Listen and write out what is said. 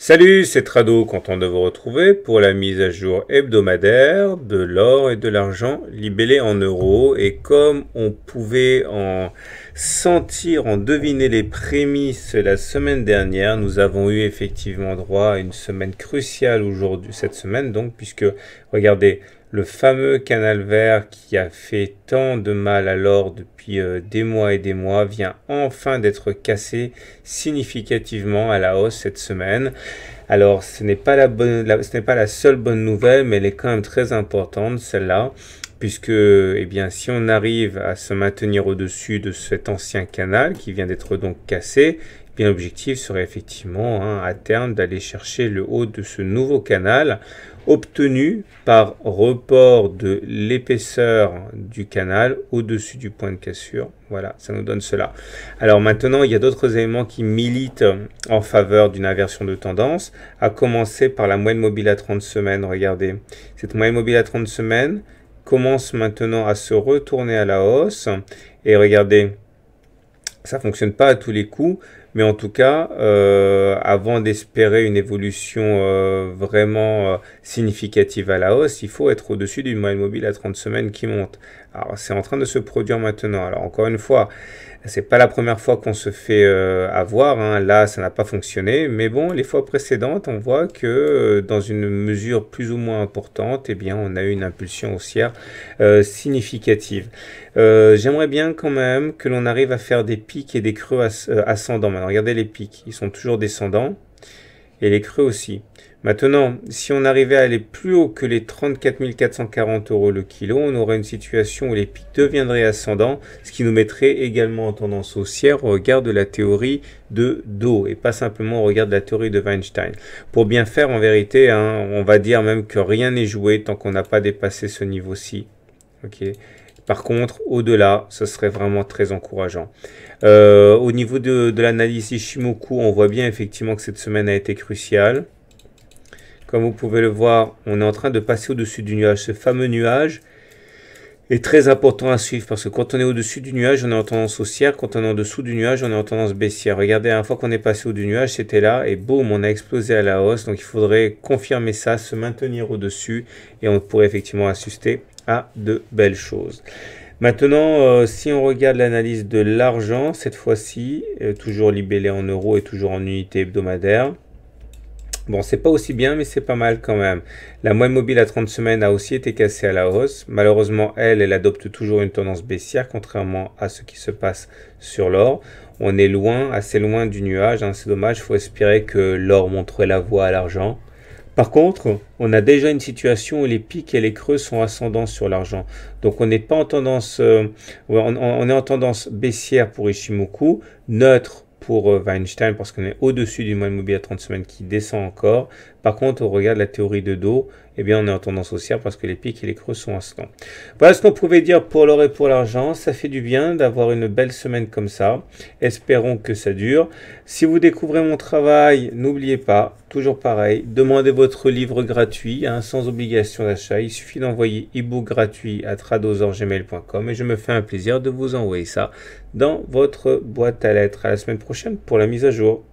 Salut, c'est Trado, content de vous retrouver pour la mise à jour hebdomadaire de l'or et de l'argent libellés en euros. Et comme on pouvait en sentir, en deviner les prémices la semaine dernière, nous avons eu effectivement droit à une semaine cruciale aujourd'hui, cette semaine donc, puisque regardez, le fameux canal vert qui a fait tant de mal à l'or depuis des mois et des mois vient enfin d'être cassé significativement à la hausse cette semaine. Alors, ce n'est pas la seule bonne nouvelle, mais elle est quand même très importante, celle-là, puisque, eh bien, si on arrive à se maintenir au-dessus de cet ancien canal qui vient d'être donc cassé, eh bien, l'objectif serait effectivement, à terme, d'aller chercher le haut de ce nouveau canal, obtenu par report de l'épaisseur du canal au-dessus du point de cassure. Voilà, ça nous donne cela. Alors maintenant, il y a d'autres éléments qui militent en faveur d'une inversion de tendance, à commencer par la moyenne mobile à 30 semaines. Regardez, cette moyenne mobile à 30 semaines commence maintenant à se retourner à la hausse. Et regardez, ça ne fonctionne pas à tous les coups, mais en tout cas, avant d'espérer une évolution vraiment significative à la hausse, il faut être au-dessus d'une moyenne mobile à 30 semaines qui monte. Alors, c'est en train de se produire maintenant. Alors, encore une fois, c'est pas la première fois qu'on se fait avoir, hein. Là, ça n'a pas fonctionné. Mais bon, les fois précédentes, on voit que dans une mesure plus ou moins importante, eh bien, on a eu une impulsion haussière significative. J'aimerais bien quand même que l'on arrive à faire des pics et des creux ascendants. Maintenant, regardez les pics, ils sont toujours descendants et les creux aussi. Maintenant, si on arrivait à aller plus haut que les 34 440 euros le kilo, on aurait une situation où les pics deviendraient ascendants, ce qui nous mettrait également en tendance haussière au regard de la théorie de Dow et pas simplement au regard de la théorie de Weinstein. Pour bien faire, en vérité, hein, on va dire même que rien n'est joué tant qu'on n'a pas dépassé ce niveau-ci. Okay. Par contre, au-delà, ce serait vraiment très encourageant. Au niveau de l'analyse Ishimoku, on voit bien effectivement que cette semaine a été cruciale. Comme vous pouvez le voir, on est en train de passer au-dessus du nuage. Ce fameux nuage est très important à suivre parce que quand on est au-dessus du nuage, on est en tendance haussière. Quand on est en dessous du nuage, on est en tendance baissière. Regardez, la dernière fois qu'on est passé au-dessus du nuage, c'était là et boum, on a explosé à la hausse. Donc il faudrait confirmer ça, se maintenir au-dessus et on pourrait effectivement assister à de belles choses. Maintenant, si on regarde l'analyse de l'argent, cette fois-ci, toujours libellé en euros et toujours en unité hebdomadaire. Bon, c'est pas aussi bien, mais c'est pas mal quand même. La moyenne mobile à 30 semaines a aussi été cassée à la hausse. Malheureusement, elle adopte toujours une tendance baissière, contrairement à ce qui se passe sur l'or. On est loin, assez loin du nuage, hein, c'est dommage. Il faut espérer que l'or montre la voie à l'argent. Par contre, on a déjà une situation où les pics et les creux sont ascendants sur l'argent. Donc on n'est pas en tendance, on est en tendance baissière pour Ishimoku, neutre pour Weinstein parce qu'on est au-dessus du moyenne mobile à 30 semaines qui descend encore. Par contre, on regarde la théorie de Dow, eh bien on est en tendance haussière parce que les pics et les creux sont ascendants. Voilà ce qu'on pouvait dire pour l'or et pour l'argent. Ça fait du bien d'avoir une belle semaine comme ça. Espérons que ça dure. Si vous découvrez mon travail, n'oubliez pas, toujours pareil, demandez votre livre gratuit, hein, sans obligation d'achat. Il suffit d'envoyer e-book gratuit à tradozorgmail.com et je me fais un plaisir de vous envoyer ça dans votre boîte à lettres. À la semaine prochaine pour la mise à jour.